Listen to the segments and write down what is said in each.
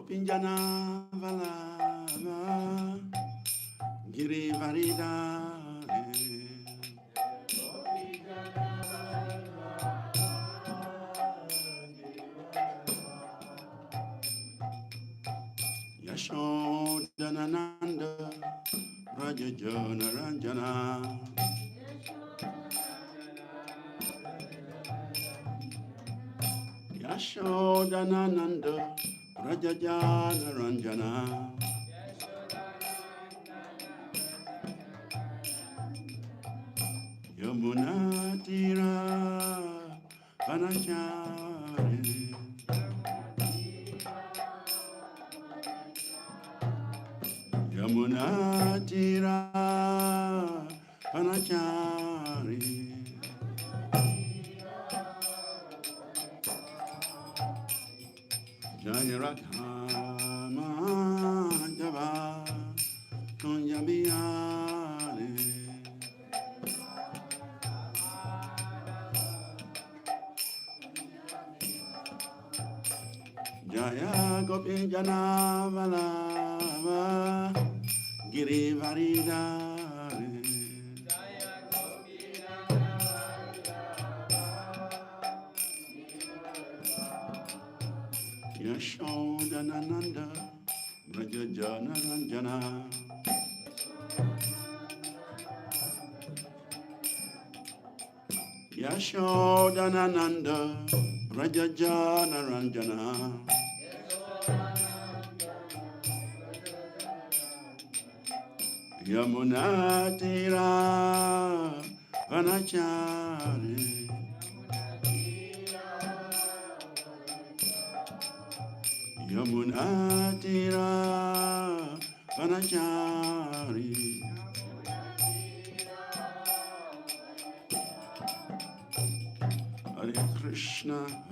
Gopinjana Valava Giri Varidare Yashodanananda Rajajana Ranjana Yashodanananda Rajajana Ranjana Yamuna Tira Vanachari Yamuna Tira Vanachari Jaya Radha Madhava Kunya Bihari Jaya Gopinjana Valava Giri Varidare Yashodanananda Rajajana Ranjana Yashodanananda Rajajana Ranjana Yamuna Tira Vanachari Yamuna Tira Vanachari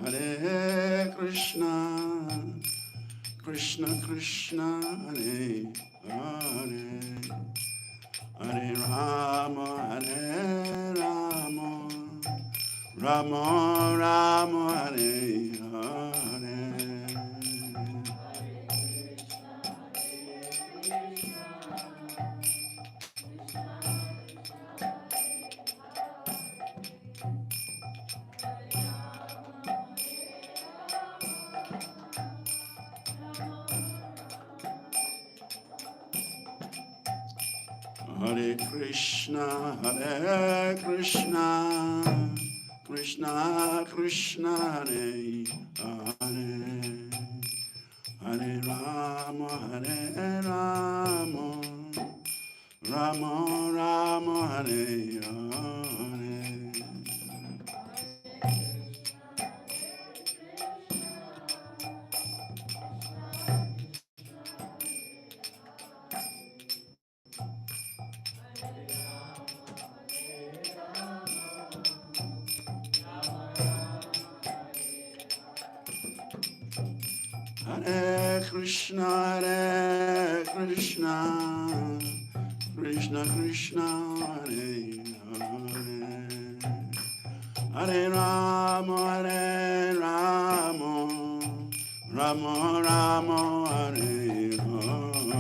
Hare Krishna Krishna Krishna Hare Hare Hare Rama Rama Rama Hare Hare Hare Krishna Krishna Krishna Hare Hare Hare Rama Rama Rama Hare Hare Hare Krishna Krishna Krishna Hare Hare Hare Rama Rama Rama Hare Hare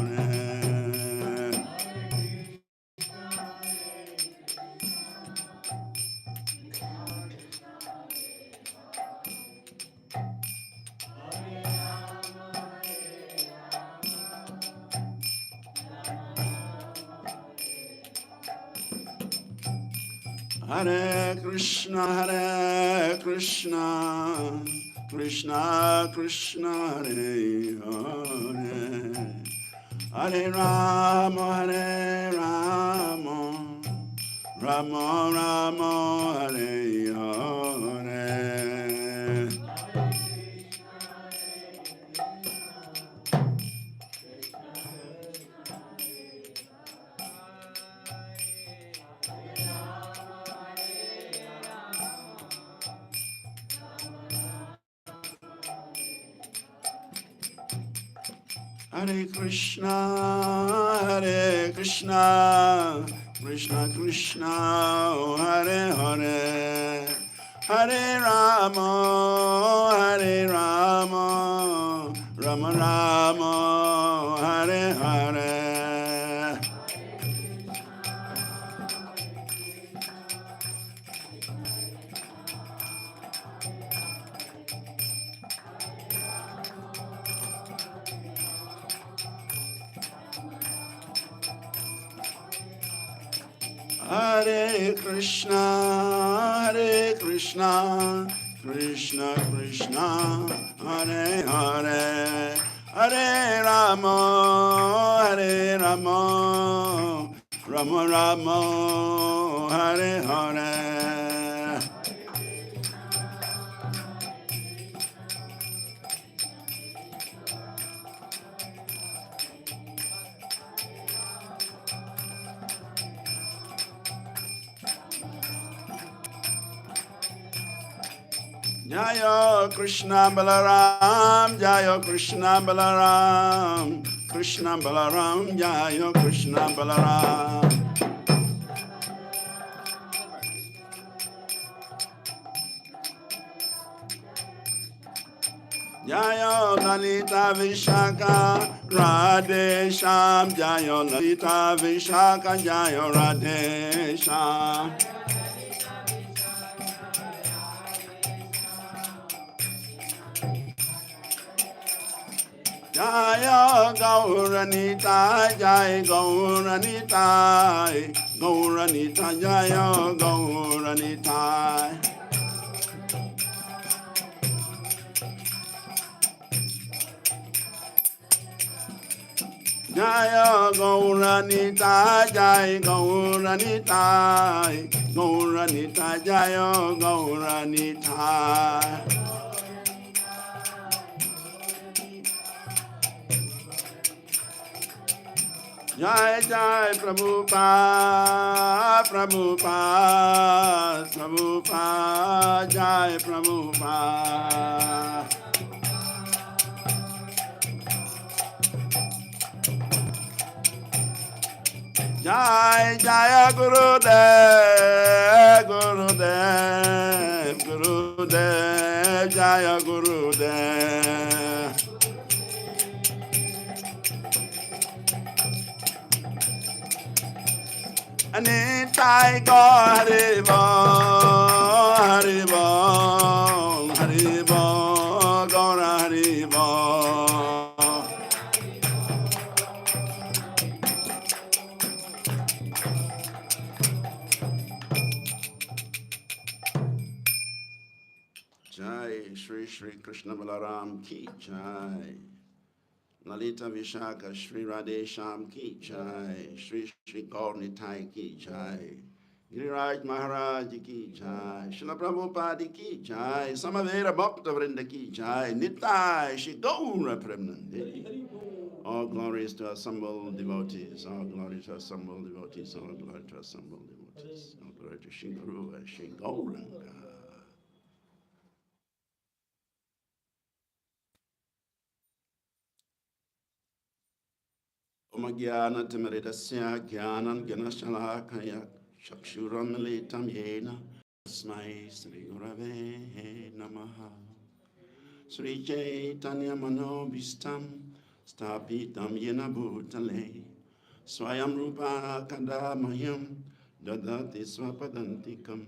Hare Krishna Krishna Krishna Hare Hare Hare Rama Rama Rama Hare Hare Hare Krishna Krishna Krishna Hare Hare Hare Rama Rama Rama Rama, Hare Hare. Hare Krishna, Krishna Krishna, Hare Hare, Hare Rama, Rama Rama, Hare Hare. Jaya Krishna Balaram, Jaya Krishna Balaram, Krishna Balaram, Jaya Krishna Balaram. Jaya Lalita Vishaka, Radhe Sham, Jaya Lalita Vishaka, Jaya Radhe Sham. Jaya Gauranita, Jaya Gauranita, Gauranita, Jaya Gauranita. Jaya Gauranita, Jaya Gauranita, Gauranita, Jaya Gauranita. Jai Jai Prabhupada, Prabhupada, Prabhupada, Jai Prabhupada. Jai Jaya Gurudev, Gurudev, Gurudev, Jaya Gurudev. Anitai Go Haribo, Haribo, Haribo, Gora Haribo. Jai Shri Krishna Balaram Ki Jai. Lalita Vishaka Shri Radhe Sham Ki Jai. Shri Gaur Nitai Ki Jai. Giriraj Maharaj Ki Jai. Srila Prabhupada Ki Jai. Samaveda Bhakta Vrinda Ki Jai. Nitai Shri Gaura Premanande. All glories to assembled devotees. All glory to assembled devotees. All glory to assembled devotees. All glory to Shri Guru and Shri Gauranga. Om Jnana Timaridasya Jnanan Ganashalakaya Chakshuram Militam Yena Tasmai Sri Gurave Namaha Sri Chaitanya Manobhistam Stapitam Yena Bhutale Swayam Rupa Kadamayam Dadati Swapadantikam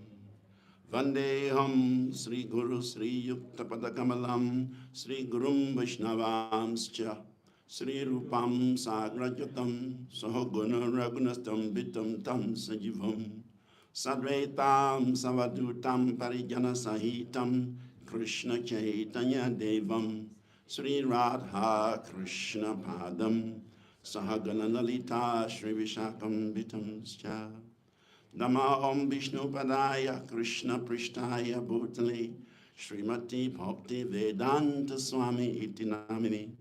Vandeham Sri Guru Sri Yukta Padakamalam Sri Gurum Vaishnavamscha Sri Rupam Sagrajatam Sahoguna Ragunastam Bitam Tam Sajivam Sadvaitam Savadutam Parijana Sahitam Krishna Chaitanya Devam Sri Radha Krishna Padam Sahagana Lalita Sri Vishakam Bitam Scha Nama Om Vishnu Padaya Krishna Prishtaya Bhutale Srimati Bhakti Vedanta Swami Iti Namini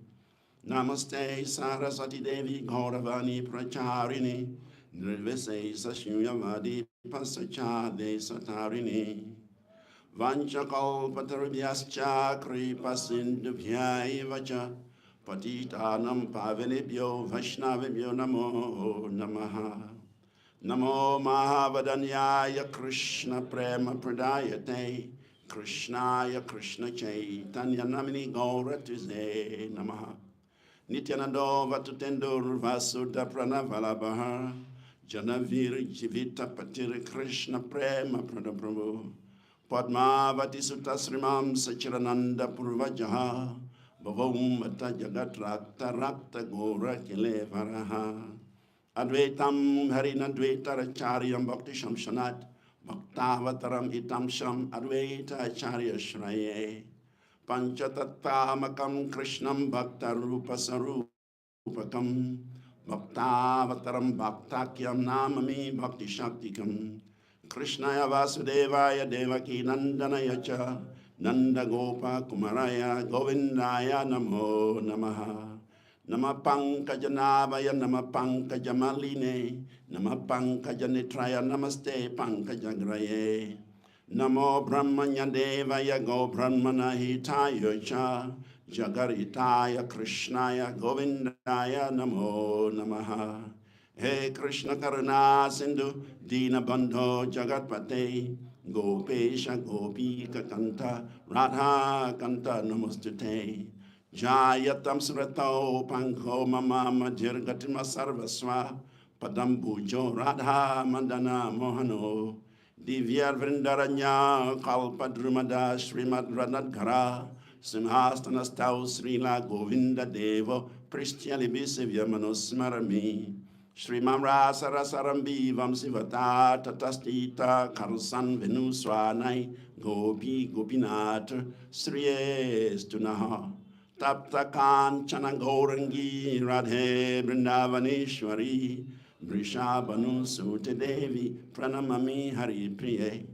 Namaste Saraswati Devi Gauravani Pracharini Nirvise Sashyavadi Pasachade Satarini Vanchakalpatarubhyascha Kripasindubhyaivacha Patitanam Pavinibhyo Vaishnavibhyo Namo Namaha Namo Mahavadanyaya Krishna Prema Pradayate Krishnaya Krishna Chaitanya Namini Gaura Tuze Namaha. Nityanando Vatutendo Vasuda Pranavalabha Janavir Jivita Patir Krishna Prema Prabhu Padmavati Sutta Srimam Sachirananda Purvajaha Bhavam Mata Jagat Rakta Rakta Gora Kile Varaha Advaitam Harinadvaita Acharyam Bhakti Shamshanat Bhaktavataram Itam Sham Advaita Acharya Shraye Panchatattvamakam Krishnam Bhakta Rupa Sarupakam Bhaktavataram Bhaktakyam Namami Bhakti Shaktikam Krishnaya Vasudevaya Devaki Nandanaya Cha Nanda Gopa Kumaraya Govindaya Namo Namaha Nama Pankajanavaya Nama Pankajamaline Nama Pankajanetraya Namaste Pankajagraye Namo Brahmanya Devaya Go Brahmana Hitaya Cha Jagaritaya Krishnaya Govindaya Namo Namaha He Krishna Karuna Sindhu Dina Bandho Jagatpate Gopesha Gopika Kanta Radha Kanta Namostute Jayatam Surato Panko Mama Jirgatima Sarvaswa Padambujo Radha Mandana Mohano Divya Vrindaranya Kalpa Drumada Srimad Ranadgara Simhastana Stau Srila Govinda Devo Prishyali Bisivya Manusmarami Srimam Rasa Rasarambi Vamsivata Tatastita Karsan Venuswanai Gopi Gopinath Sriyes Tunaha Tapta Kanchana Gaurangi Radhe Vrindavaneshwari Vrishabhanu Sute Devi Pranamami Hari Priye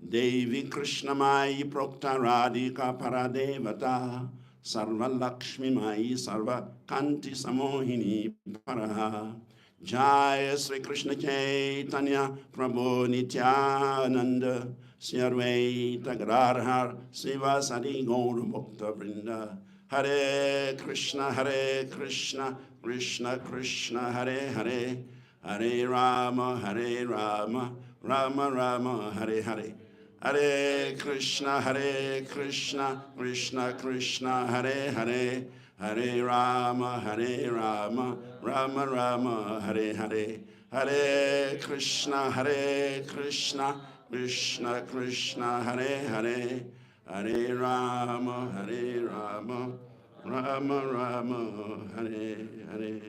Devi Krishna Mai Prokta Radhika Paradevata Sarva Lakshmi Mai Sarva Kanti Samohini Paraha Jaya Sri Krishna Chaitanya Prabhu Nityananda Sri Advaita Gadadhar Srivas Adi Gaura Bhakta Vrinda Hare Krishna Krishna Krishna Hare Hare Hare Rama Rama Rama Hare Hare Hare Krishna Krishna Krishna Hare Hare Hare Rama Rama Rama Hare Hare Hare Krishna Krishna Krishna Hare Hare Hare Rama Rama Hare Hare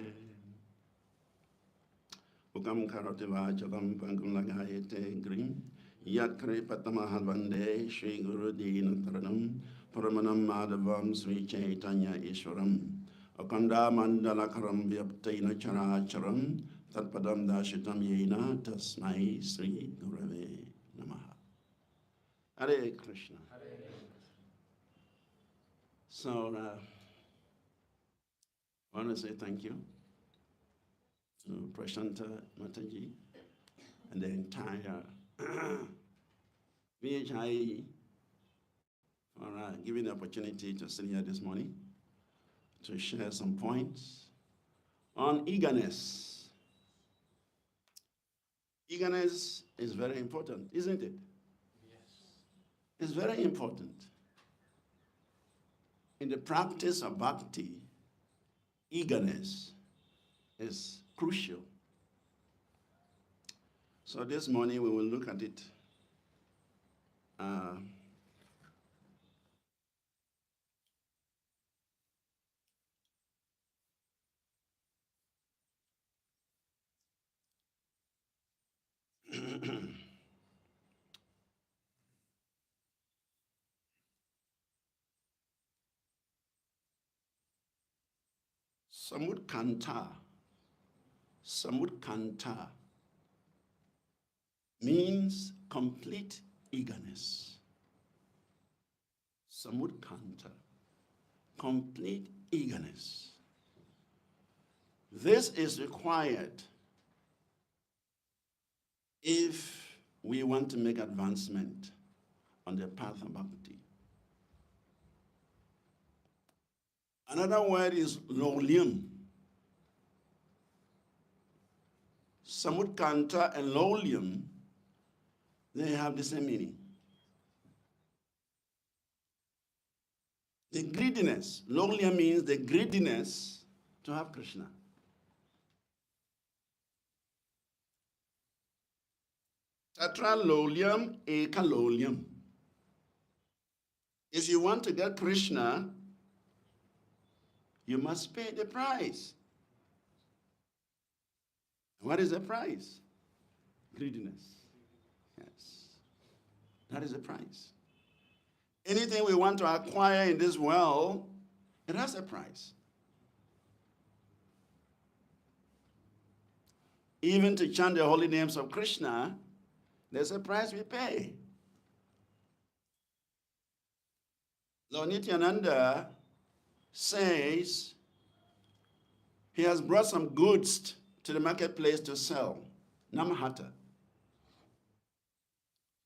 Ukam Karateva Jagam Pangum Lagayete Grim Yakre Patamahadvande Shri Guru Dina Taranam Paramanam Madhavam Sri Chaitanya Ishwaram Akanda Mandala Karam Vyaptaina Characharam Tatpadam Dashitam Yena Tasmai Sri Gurave Namaha Hare Krishna. So I want to say thank you to Prashanta Mataji and the entire VIHE for giving the opportunity to sit here this morning to share some points on eagerness. Eagerness is very important, isn't it? Yes. It's very important. In the practice of bhakti, eagerness is crucial. So this morning we will look at it. Samudkanta means complete eagerness. Samudkanta, complete eagerness. This is required if we want to make advancement on the path of bhakti. Another word is lolium. Samudkanta and lolium, they have the same meaning. The greediness. Lolya means the greediness to have Krishna. Tatra lolyam eka lolyam. If you want to get Krishna, you must pay the price. What is the price? Greediness. Yes. That is the price. Anything we want to acquire in this world, it has a price. Even to chant the holy names of Krishna, there's a price we pay. Lord Nityananda says he has brought some goods to the marketplace to sell, Namahata.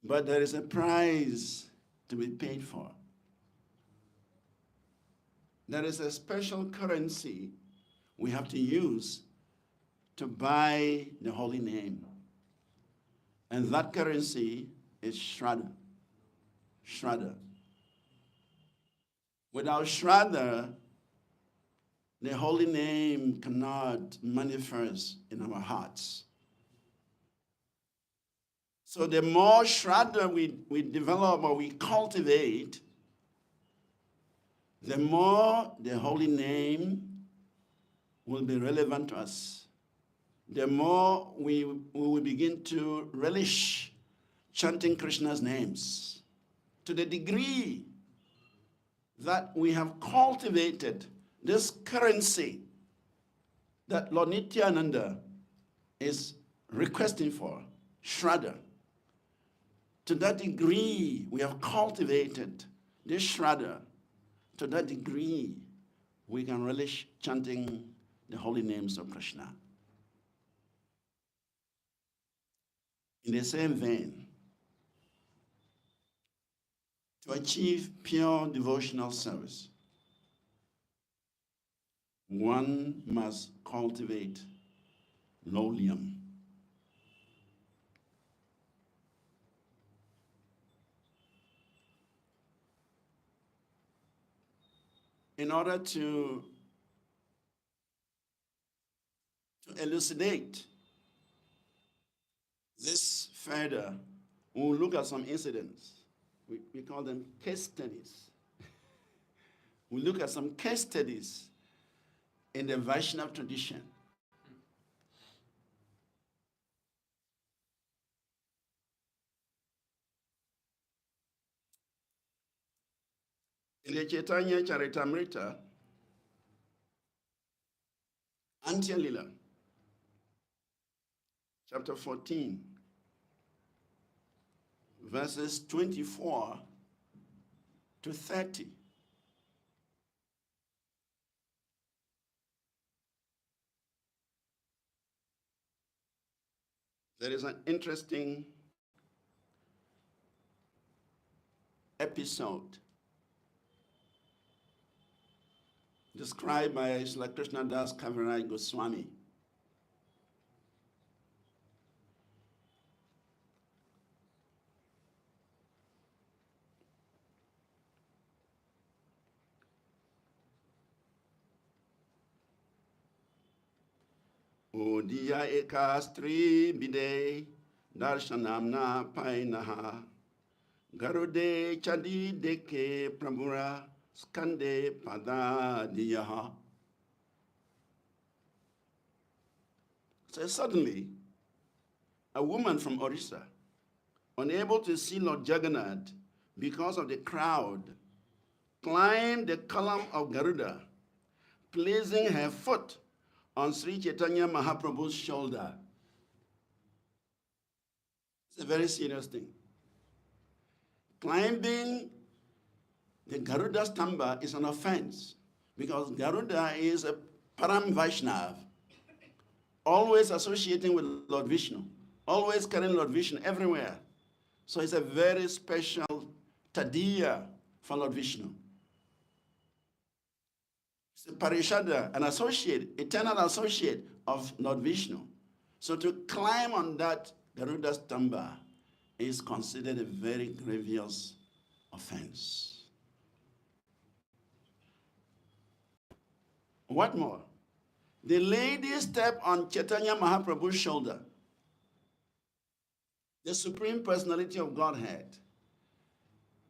But there is a price to be paid for. There is a special currency we have to use to buy the holy name. And that currency is Shraddha. Shraddha. Without Shraddha, the holy name cannot manifest in our hearts. So the more Shraddha we develop or we cultivate, the more the holy name will be relevant to us. The more we will begin to relish chanting Krishna's names. To the degree that we have cultivated this currency that Lord Nityananda is requesting for, Shraddha. To that degree we have cultivated this Shraddha. To that degree we can relish chanting the holy names of Krishna. In the same vein, to achieve pure devotional service, one must cultivate lolyam. In order to elucidate this further, we'll look at some incidents. We call them case studies. We look at some case studies in the Vaishnava tradition. In the Chaitanya Charitamrita, Antya Lila, chapter 14, verses 24 to 30. There is an interesting episode described by Srila Krishna Das Kaviraj Goswami. Odiya ekastri bide darshanamna painaha garude chadi deke prabhura skande pada diyaha. So suddenly, a woman from Orissa, unable to see Lord Jagannath because of the crowd, climbed the column of Garuda, placing her foot on Sri Chaitanya Mahaprabhu's shoulder. It's a very serious thing. Climbing the Garuda Stamba is an offense because Garuda is a Param Vaishnava, always associating with Lord Vishnu, always carrying Lord Vishnu everywhere. So it's a very special tadiya for Lord Vishnu. It's a parishada, an associate, eternal associate of Lord Vishnu. So to climb on that Garuda Stamba is considered a very grievous offense. What more? The lady stepped on Chaitanya Mahaprabhu's shoulder. The Supreme Personality of Godhead.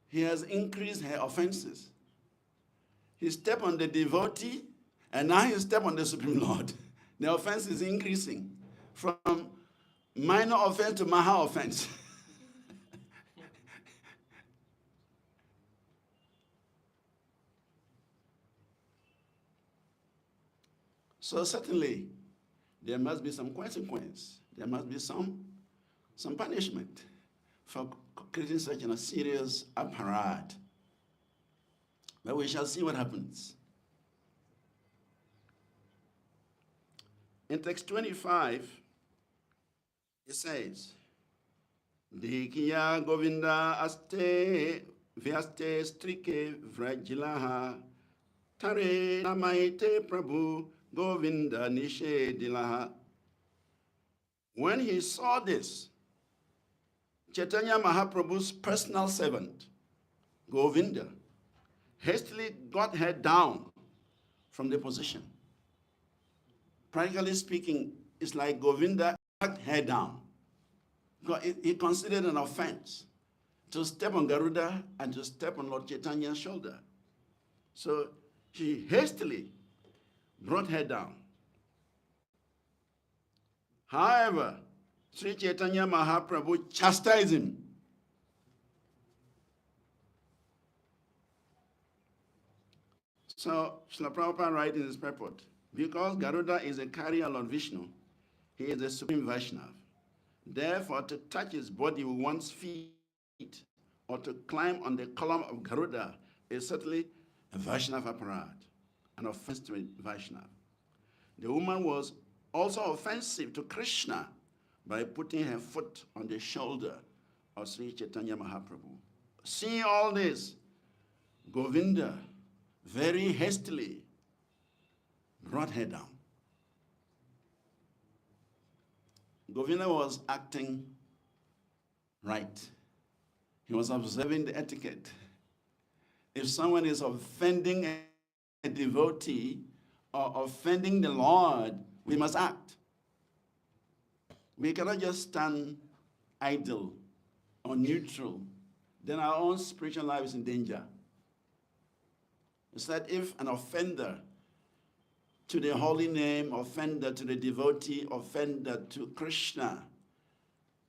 He has increased her offenses. He stepped on the devotee, and now he stepped on the Supreme Lord. The offense is increasing from minor offense to maha offense. So certainly, there must be some consequence. There must be some punishment for creating such a serious apparat. But we shall see what happens. In text 25, it says, Dikiya Govinda aste vyaste strike vrajilaha tare namaite Prabhu Govinda nishe dilaha. When he saw this, Chaitanya Mahaprabhu's personal servant, Govinda, hastily got her down from the position. Practically speaking, it's like Govinda got her down. He considered an offense to step on Garuda and to step on Lord Chaitanya's shoulder. So he hastily brought her down. However, Sri Chaitanya Mahaprabhu chastised him. So Srila Prabhupada writes in his purport, because Garuda is a carrier of Lord Vishnu, he is the supreme Vaishnava. Therefore, to touch his body with one's feet or to climb on the column of Garuda is certainly a Vaishnava apparat, an offense to a Vaishnava. The woman was also offensive to Krishna by putting her foot on the shoulder of Sri Chaitanya Mahaprabhu. Seeing all this, Govinda very hastily brought her down. Govinda was acting right. He was observing the etiquette. If someone is offending a devotee or offending the Lord, we must act. We cannot just stand idle or neutral. Then our own spiritual life is in danger. It's that if an offender to the holy name, offender to the devotee, offender to Krishna,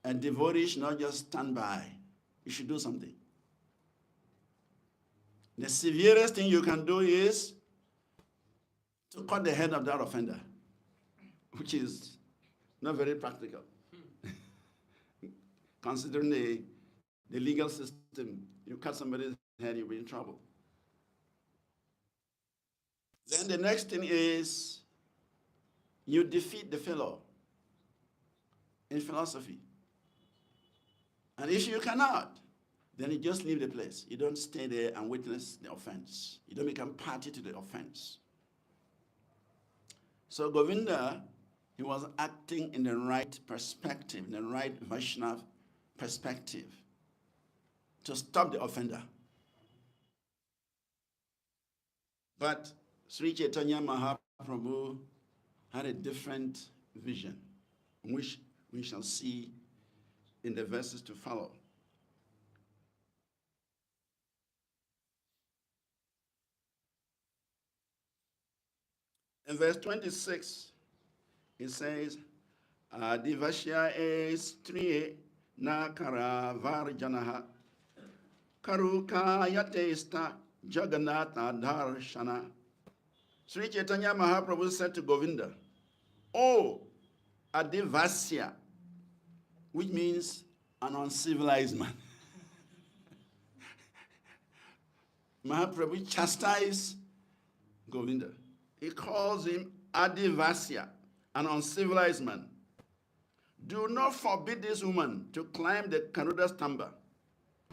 a devotee should not just stand by. You should do something. The severest thing you can do is to cut the head of that offender, which is not very practical. Considering the legal system, you cut somebody's head, you'll be in trouble. Then the next thing is you defeat the fellow in philosophy. And if you cannot, then you just leave the place. You don't stay there and witness the offense. You don't become party to the offense. So Govinda, he was acting in the right perspective, in the right Vaishnava perspective to stop the offender. But Sri Chaitanya Mahaprabhu had a different vision, which we shall see in the verses to follow. In verse 26, it says, Adivashya estri na karavarjanaha karuka yatesta jagannatha darshana. Sri Chaitanya Mahaprabhu said to Govinda, "Oh, Adivasya," which means an uncivilized man. Mahaprabhu chastised Govinda. He calls him Adivasya, an uncivilized man. Do not forbid this woman to climb the Garuda stamba.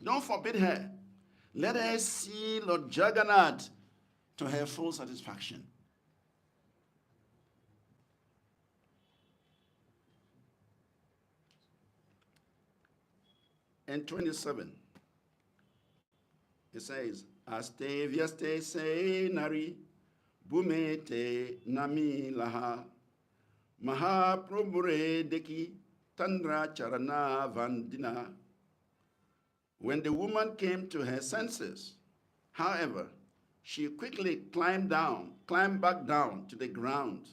Don't forbid her. Let her see Lord Jagannath to her full satisfaction. And 27, it says, Aste vyaste se nari bhumete nami laha, Mahaprabhure deki tandra charana vandina. When the woman came to her senses, however, she quickly climbed back down to the ground,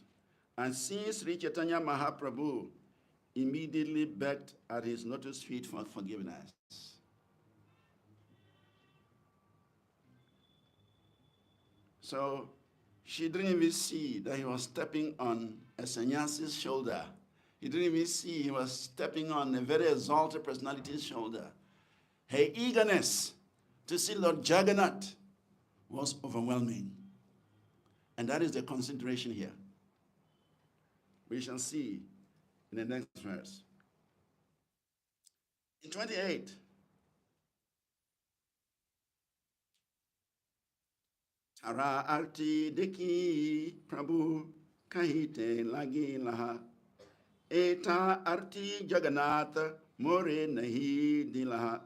and seeing Sri Chaitanya Mahaprabhu, immediately begged at his lotus feet for forgiveness. So she didn't even see that he was stepping on a sannyasi's shoulder. He didn't even see he was stepping on a very exalted personality's shoulder. Her eagerness to see Lord Jagannath was overwhelming. And that is the consideration here. We shall see in the next verse. In 28, Tara arti deki Prabhu kahite lagi laha, eta arti Jagannath more nahi dilaha.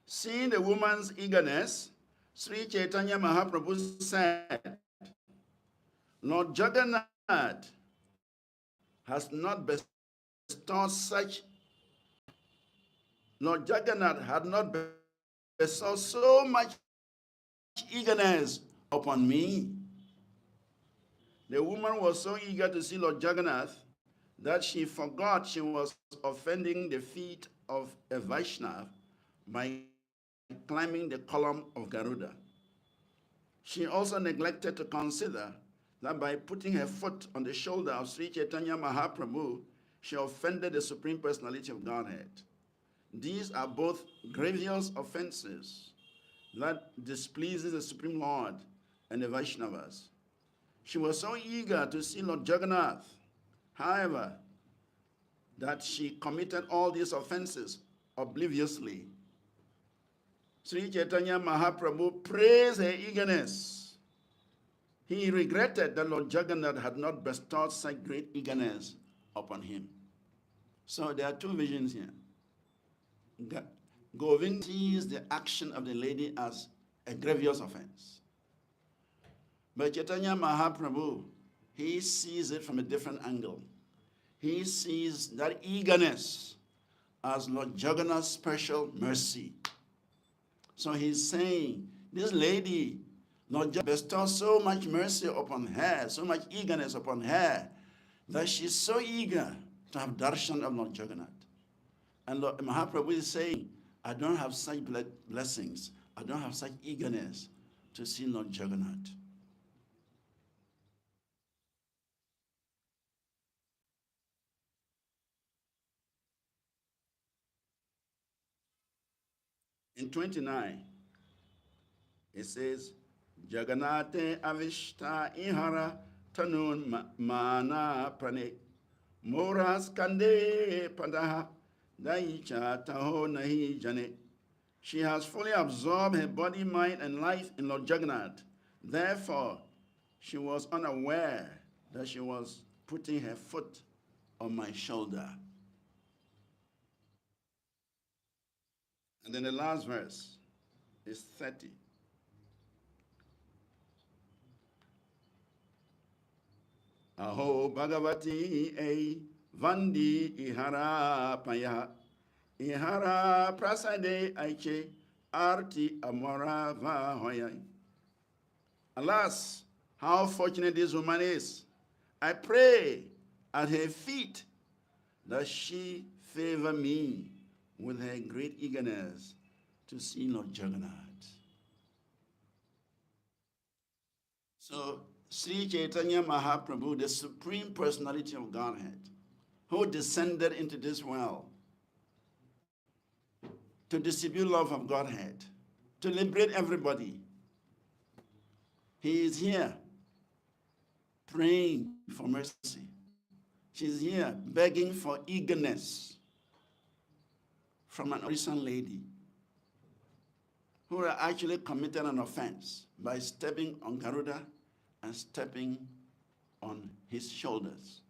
Seeing the woman's eagerness, Sri Chaitanya Mahaprabhu said, Lord Jagannath has not bestowed such, Lord Jagannath had not bestowed so much eagerness upon me. The woman was so eager to see Lord Jagannath that she forgot she was offending the feet of a Vaishnava by climbing the column of Garuda. She also neglected to consider that by putting her foot on the shoulder of Sri Chaitanya Mahaprabhu, she offended the Supreme Personality of Godhead. These are both grievous offenses that displeases the Supreme Lord and the Vaishnavas. She was so eager to see Lord Jagannath, however, that she committed all these offenses obliviously. Sri Chaitanya Mahaprabhu praised her eagerness. He regretted that Lord Jagannath had not bestowed such great eagerness upon him. So there are two visions here. Govind sees the action of the lady as a grievous offense. But Chaitanya Mahaprabhu, he sees it from a different angle. He sees that eagerness as Lord Jagannath's special mercy. So he's saying, this lady, Lord Jagannath bestowed so much mercy upon her, so much eagerness upon her, that she's so eager to have darshan of Lord Jagannath. And Lord Mahaprabhu is saying, I don't have such blessings. I don't have such eagerness to see Lord Jagannath. In 29, it says, Jagannate avishta ihara tanun mana prane moras kande padaha daicha taho nahi jane. She has fully absorbed her body, mind, and life in Lord Jagannath. Therefore, she was unaware that she was putting her foot on my shoulder. And then the last verse is 30. Aho Bhagavati ei Vandi ihara paya ihara prasade aiche arti amora vahoyai. Alas, how fortunate this woman is. I pray at her feet that she favor me with her great eagerness to see Lord Jagannath. So, Sri Chaitanya Mahaprabhu, the Supreme Personality of Godhead, who descended into this world to distribute love of Godhead, to liberate everybody, he is here praying for mercy. She's here begging for eagerness from an Orishas lady who actually committed an offense by stepping on Garuda and stepping on his shoulders.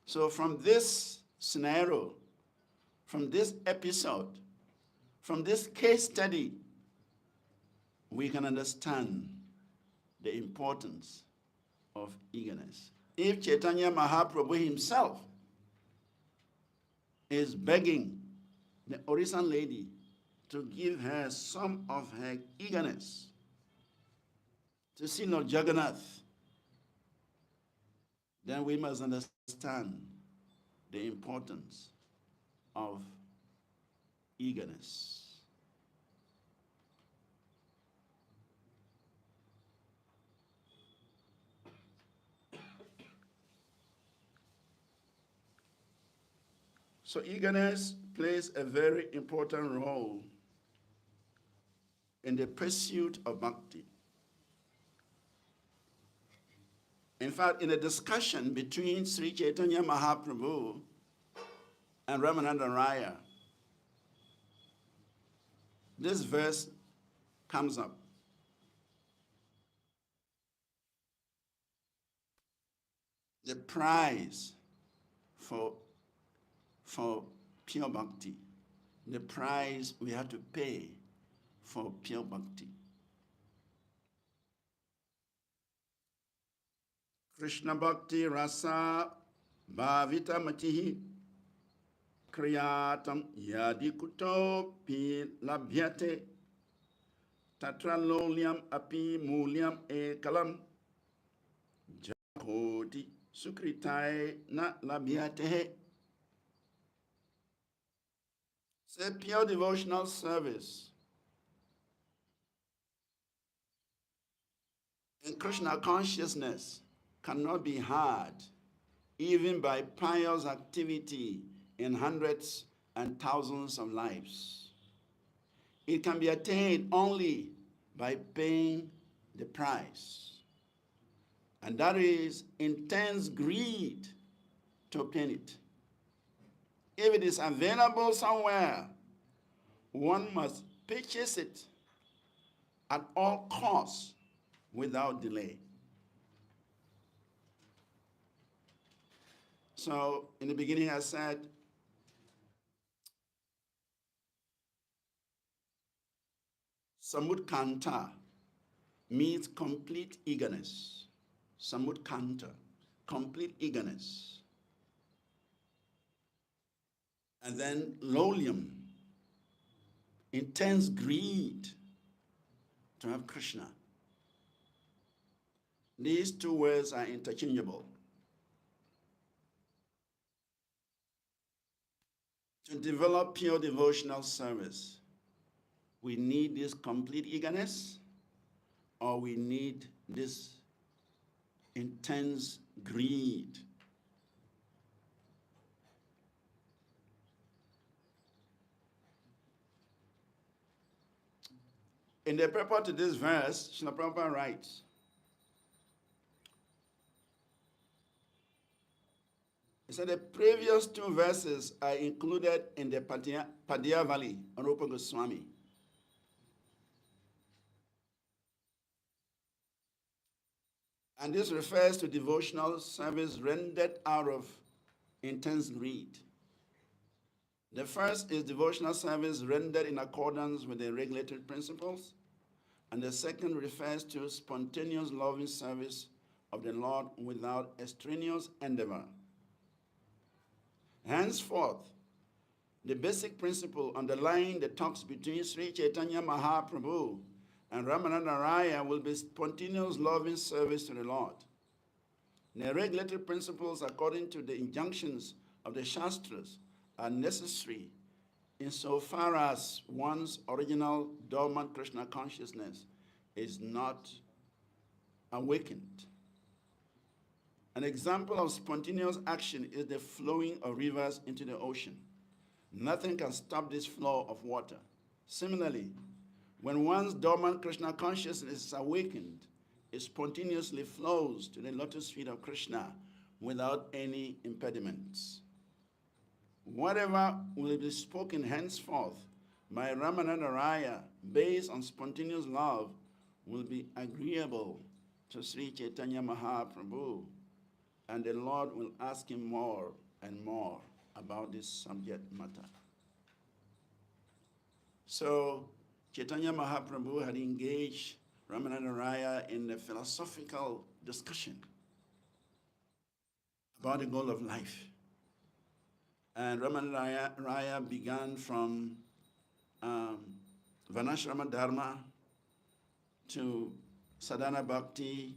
So from this scenario, from this episode, from this case study, we can understand the importance of eagerness. If Chaitanya Mahaprabhu himself is begging the Orison lady to give her some of her eagerness to see Lord Jagannath, then we must understand the importance of eagerness. So eagerness plays a very important role in the pursuit of bhakti. In fact, in a discussion between Sri Chaitanya Mahaprabhu and Ramananda Raya, this verse comes up. The price for pure bhakti, the price we have to pay for pure bhakti. Krishna Bhakti Rasa Bhavita Matihi Kriyatam Yadikuto Pi Labhyate Tatra Lolyam Api Mulyam Ekalam Jakoti Sukritai Na Labhyate. Say pure devotional service in Krishna consciousness cannot be had even by pious activity in hundreds and thousands of lives. It can be attained only by paying the price. And that is intense greed to obtain it. If it is available somewhere, one must purchase it at all costs without delay. So in the beginning I said, Samutkanta means complete eagerness. Samutkanta, complete eagerness. And then lolyam, intense greed to have Krishna. These two words are interchangeable. To develop pure devotional service, we need this complete eagerness, or we need this intense greed. In the purport to this verse, Srila Prabhupada writes, he said the previous two verses are included in the Padiyavali on Rupa Goswami. And this refers to devotional service rendered out of intense greed. The first is devotional service rendered in accordance with the regulated principles, and the second refers to spontaneous loving service of the Lord without extraneous endeavor. Henceforth, the basic principle underlying the talks between Sri Chaitanya Mahaprabhu and Ramananda Raya will be spontaneous loving service to the Lord. The regulated principles, according to the injunctions of the Shastras, are necessary insofar as one's original dormant Krishna consciousness is not awakened. An example of spontaneous action is the flowing of rivers into the ocean. Nothing can stop this flow of water. Similarly, when one's dormant Krishna consciousness is awakened, it spontaneously flows to the lotus feet of Krishna without any impediments. Whatever will be spoken henceforth by Ramananda Raya based on spontaneous love will be agreeable to Sri Chaitanya Mahaprabhu, and the Lord will ask him more and more about this subject matter. So Chaitanya Mahaprabhu had engaged Ramananda in the philosophical discussion about the goal of life. And Ramananda began from Varnashrama Dharma to sadhana bhakti,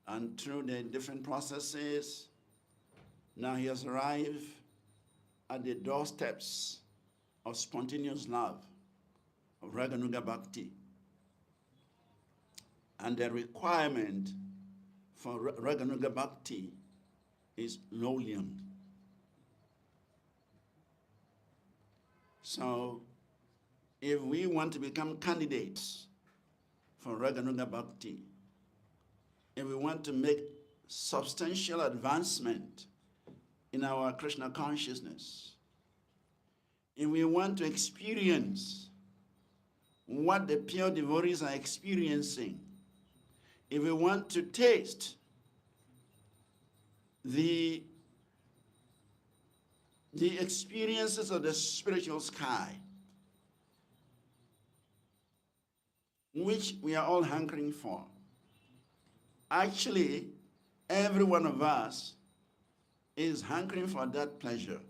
and through the different processes, now he has arrived at the doorsteps of spontaneous love, of Raganuga Bhakti. And the requirement for Raganuga Bhakti is lowlium. So, if we want to become candidates for Raganuga Bhakti, if we want to make substantial advancement in our Krishna consciousness, if we want to experience what the pure devotees are experiencing, if we want to taste the experiences of the spiritual sky, which we are all hankering for, actually, every one of us is hankering for that pleasure.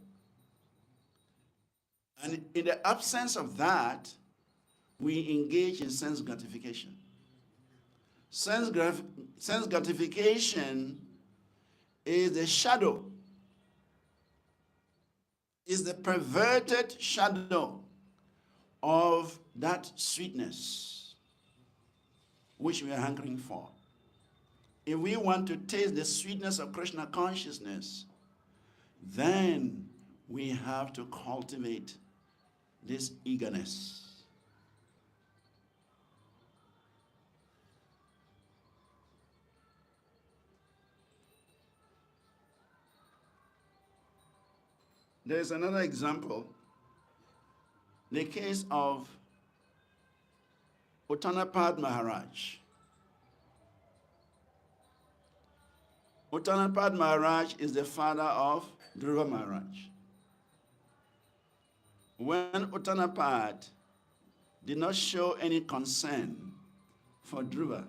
And in the absence of that, we engage in sense gratification. Sense gratification is the shadow, is the perverted shadow of that sweetness which we are hankering for. If we want to taste the sweetness of Krishna consciousness, then we have to cultivate this eagerness. There is another example, the case of Uttanapad Maharaj. Uttanapad Maharaj is the father of Dhruva Maharaj. When Uttanapad did not show any concern for Dhruva,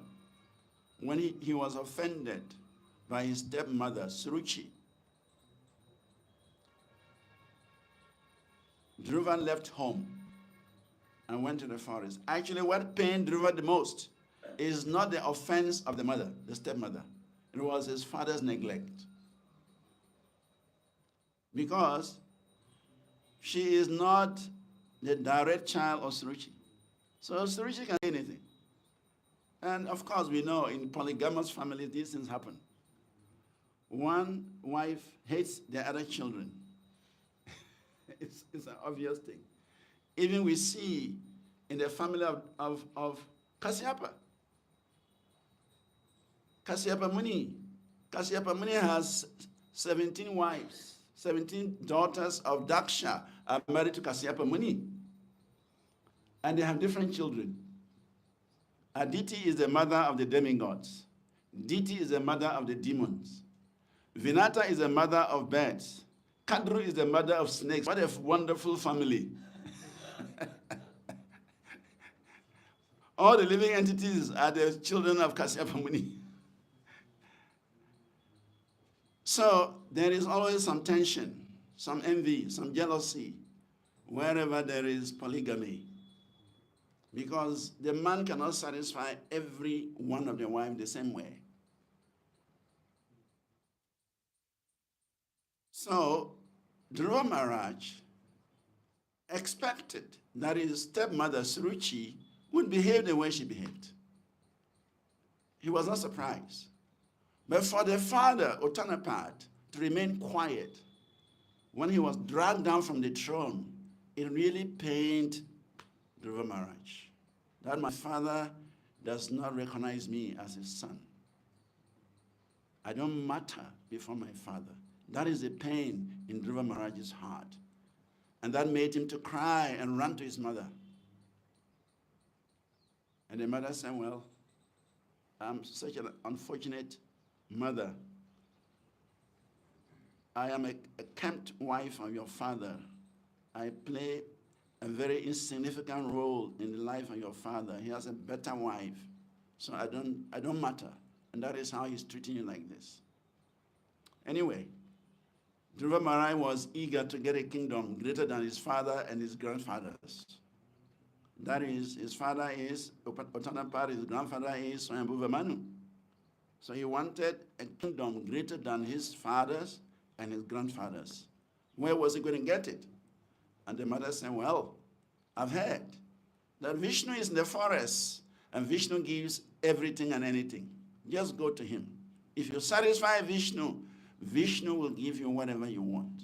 when he was offended by his stepmother, Suruchi, Dhruva left home and went to the forest. Actually, what pained Dhruva the most is not the offense of the mother, the stepmother. It was his father's neglect. Because she is not the direct child of Suruchi. So Suruchi can say anything. And of course, we know in polygamous families, these things happen. One wife hates the other children. It's an obvious thing. Even we see in the family of Kasyapa. Kasyapa Muni. Kasyapa Muni has 17 wives. 17 daughters of Daksha are married to Kasyapa Muni. And they have different children. Aditi is the mother of the demigods. Diti is the mother of the demons. Vinata is the mother of birds. Kadru is the mother of snakes. What a wonderful family. All the living entities are the children of Kasyapa Muni. So there is always some tension, some envy, some jealousy, wherever there is polygamy. Because the man cannot satisfy every one of the wives the same way. So Dhruva Maharaj expected that his stepmother Suruchi would behave the way she behaved. He was not surprised. But for the father, Uttanapad, to remain quiet when he was dragged down from the throne, it really pained Dhruva Maharaj. That my father does not recognize me as his son. I don't matter before my father. That is the pain in Dhruva Maharaj's heart. And that made him to cry and run to his mother. And the mother said, well, I'm such an unfortunate mother. I am a camped wife of your father. I play a very insignificant role in the life of your father. He has a better wife. So I don't matter. And that is how he's treating you like this. Anyway, Dhruva Maharaj was eager to get a kingdom greater than his father and his grandfathers. That is, his father is Uttanapad, his grandfather is Swayambhuva Manu. So he wanted a kingdom greater than his fathers and his grandfathers. Where was he going to get it? And the mother said, well, I've heard that Vishnu is in the forest, and Vishnu gives everything and anything. Just go to him. If you satisfy Vishnu, Vishnu will give you whatever you want.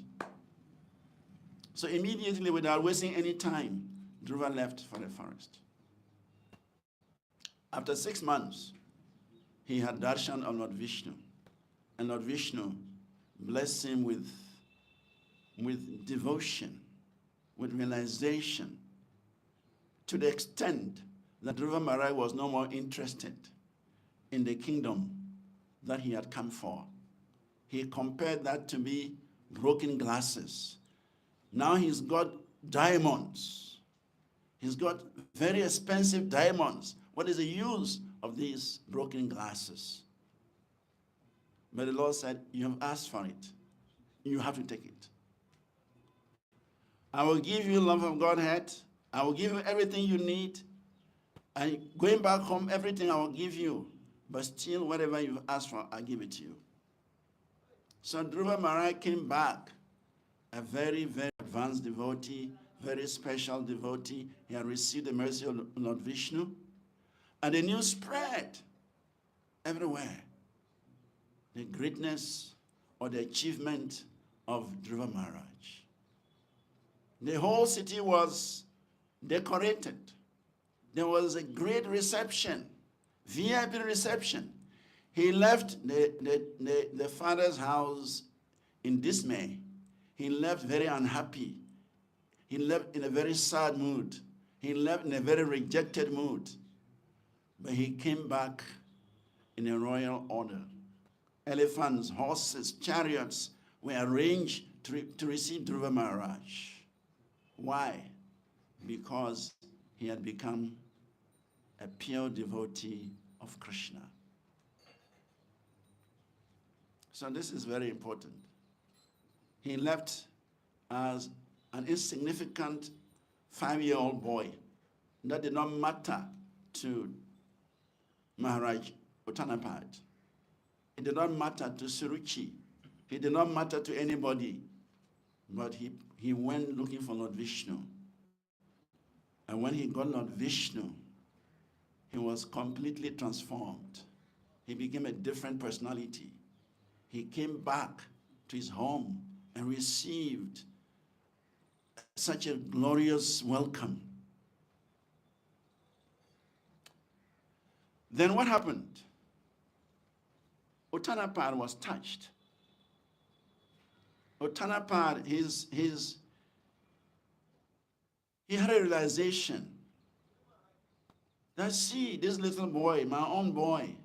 So immediately, without wasting any time, Dhruva left for the forest. After 6 months, he had darshan of Lord Vishnu. And Lord Vishnu blessed him with devotion, with realization, to the extent that Dhruva Maharaj was no more interested in the kingdom that he had come for. He compared that to be broken glasses. Now he's got diamonds. He's got very expensive diamonds. What is the use of these broken glasses? But the Lord said, you have asked for it. You have to take it. I will give you love of Godhead. I will give you everything you need. And going back home, everything I will give you. But still, whatever you've asked for, I'll give it to you. So Dhruva Maharaj came back, a very, very advanced devotee, very special devotee. He had received the mercy of Lord Vishnu. And the news spread everywhere. The greatness or the achievement of Dhruva Maharaj. The whole city was decorated. There was a great reception, VIP reception. He left the father's house in dismay. He left very unhappy. He left in a very sad mood. He left in a very rejected mood. But he came back in a royal order. Elephants, horses, chariots were arranged to receive Dhruva Maharaj. Why? Because he had become a pure devotee of Krishna. So this is very important. He left as an insignificant 5-year-old boy. That did not matter to Maharaj Uttanapad. It did not matter to Suruchi. It did not matter to anybody. But he went looking for Lord Vishnu. And when he got Lord Vishnu, he was completely transformed. He became a different personality. He came back to his home and received such a glorious welcome. Then what happened? Uttanapad was touched. Uttanapad, he had a realization that, see, this little boy, my own boy,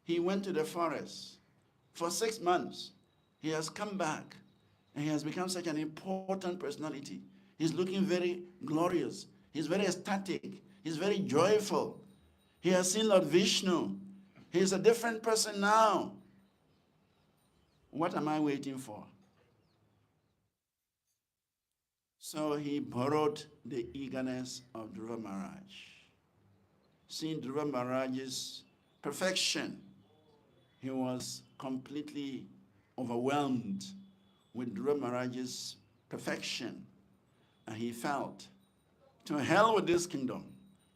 he went to the forest for 6 months. He has come back and he has become such an important personality. He's looking very glorious. He's very ecstatic. He's very joyful. He has seen Lord Vishnu. He's a different person now. What am I waiting for? So he borrowed the eagerness of Dhruva Maharaj. Seeing Dhruva Maharaj's perfection, he was completely overwhelmed with Dhruva Maharaj's perfection. And he felt, to hell with this kingdom,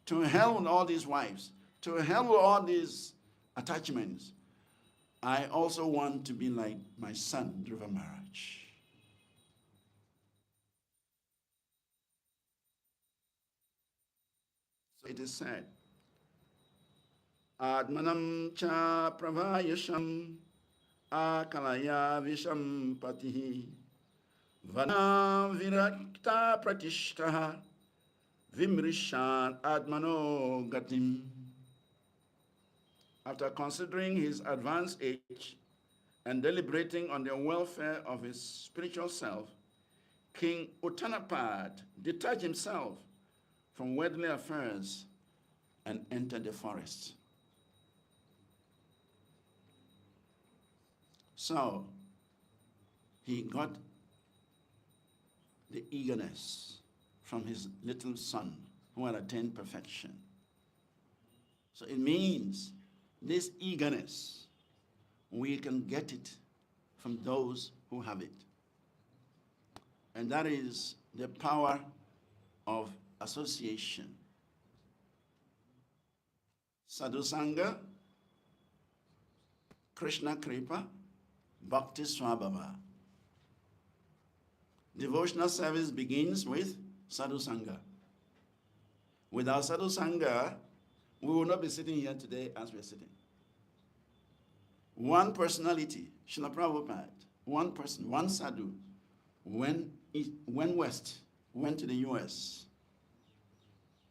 to hell with all these wives, to hell with all these attachments. I also want to be like my son, Dhruva Maharaj. So it is said, Atmanam cha pravayasham akalaya visham patihi vana virakta pratishtaha vimrishan atmano gatim. After considering his advanced age and deliberating on the welfare of his spiritual self, King Uttanapad detached himself from worldly affairs and entered the forest. So he got the eagerness from his little son who had attained perfection. So it means this eagerness, we can get it from those who have it. And that is the power of association. Sadhu Sangha, Krishna Kripa, Bhakti Swabhava. Devotional service begins with Sadhu Sangha. Without Sadhu Sangha, we will not be sitting here today as we are sitting. One personality, Srila Prabhupada, one person, one sadhu, went west, went to the US.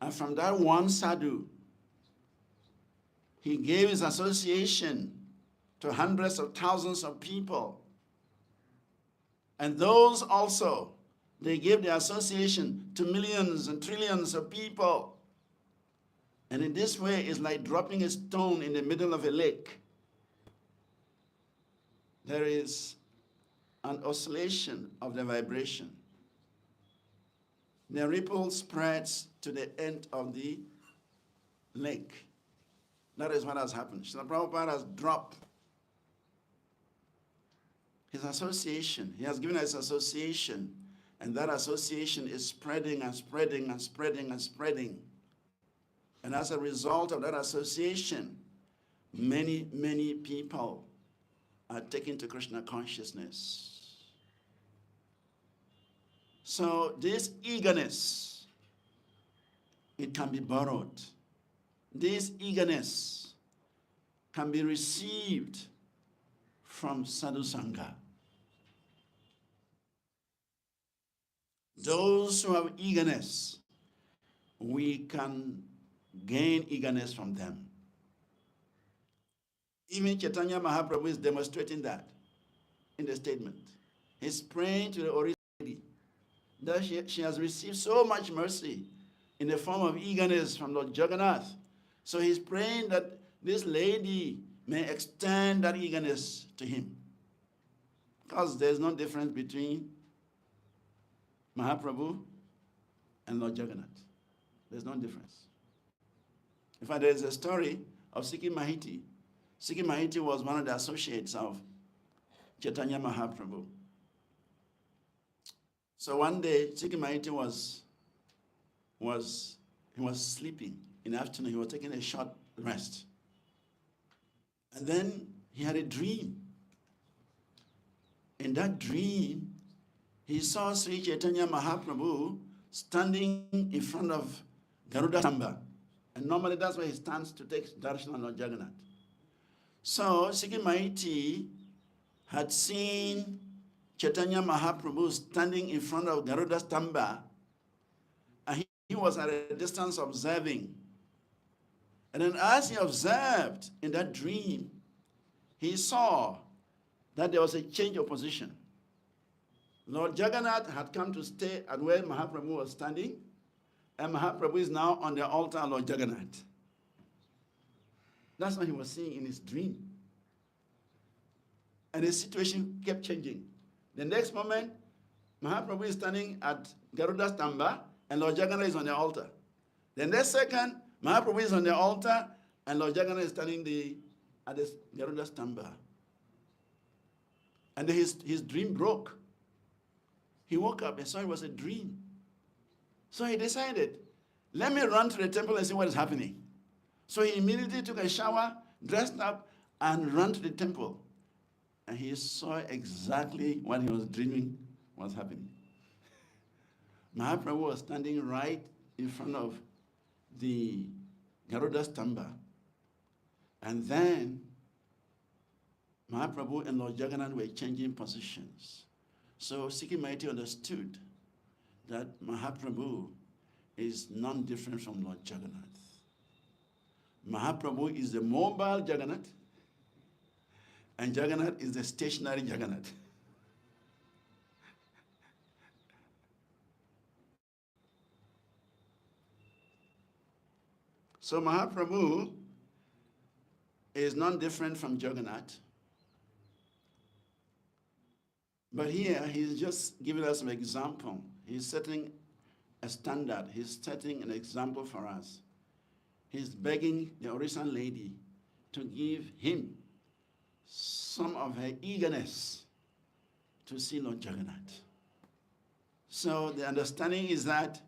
And from that one sadhu, he gave his association to hundreds of thousands of people. And those also, they gave the association to millions and trillions of people. And in this way, it's like dropping a stone in the middle of a lake. There is an oscillation of the vibration. The ripple spreads to the end of the lake. That is what has happened. Srila Prabhupada has dropped his association. He has given us association, and that association is spreading and spreading and spreading and spreading. And as a result of that association, many, many people are taken to Krishna consciousness. So this eagerness, it can be borrowed. This eagerness can be received from Sadhu Sangha. Those who have eagerness, we can gain eagerness from them. Even Chaitanya Mahaprabhu is demonstrating that in the statement. He's praying to the original lady that she has received so much mercy in the form of eagerness from Lord Jagannath. So he's praying that this lady may extend that eagerness to him. Because there's no difference between Mahaprabhu and Lord Jagannath. There's no difference. In fact, there's a story of Sikhi Mahiti. Sikhi Mahiti was one of the associates of Chaitanya Mahaprabhu. So one day, Sikhi Mahiti was sleeping in the afternoon. He was taking a short rest. And then he had a dream. In that dream, he saw Sri Chaitanya Mahaprabhu standing in front of Garuda Stamba. And normally that's where he stands to take darshan on Lord Jagannath. So Sikhi Mahiti had seen Chaitanya Mahaprabhu standing in front of Garuda Stamba, and he was at a distance observing. And then as he observed in that dream, he saw that there was a change of position. Lord Jagannath had come to stay at where Mahaprabhu was standing, and Mahaprabhu is now on the altar of Lord Jagannath. That's what he was seeing in his dream. And the situation kept changing. The next moment, Mahaprabhu is standing at Garuda Stamba, and Lord Jagannath is on the altar. The next second, Mahaprabhu is on the altar, and Lord Jagannath is standing at the Garuda Stamba. And his dream broke. He woke up and saw it was a dream. So he decided, let me run to the temple and see what is happening. So he immediately took a shower, dressed up, and ran to the temple. And he saw exactly what he was dreaming was happening. Mahaprabhu was standing right in front of the Garuda Stamba. And then Mahaprabhu and Lord Jagannath were changing positions. So Sikhi Mahiti understood that Mahaprabhu is none different from Lord Jagannath. Mahaprabhu is the mobile Jagannath, and Jagannath is the stationary Jagannath. So Mahaprabhu is none different from Jagannath, But here, he's just giving us an example. He's setting a standard. He's setting an example for us. He's begging the Orishas lady to give him some of her eagerness to see Lord Jagannath. So the understanding is that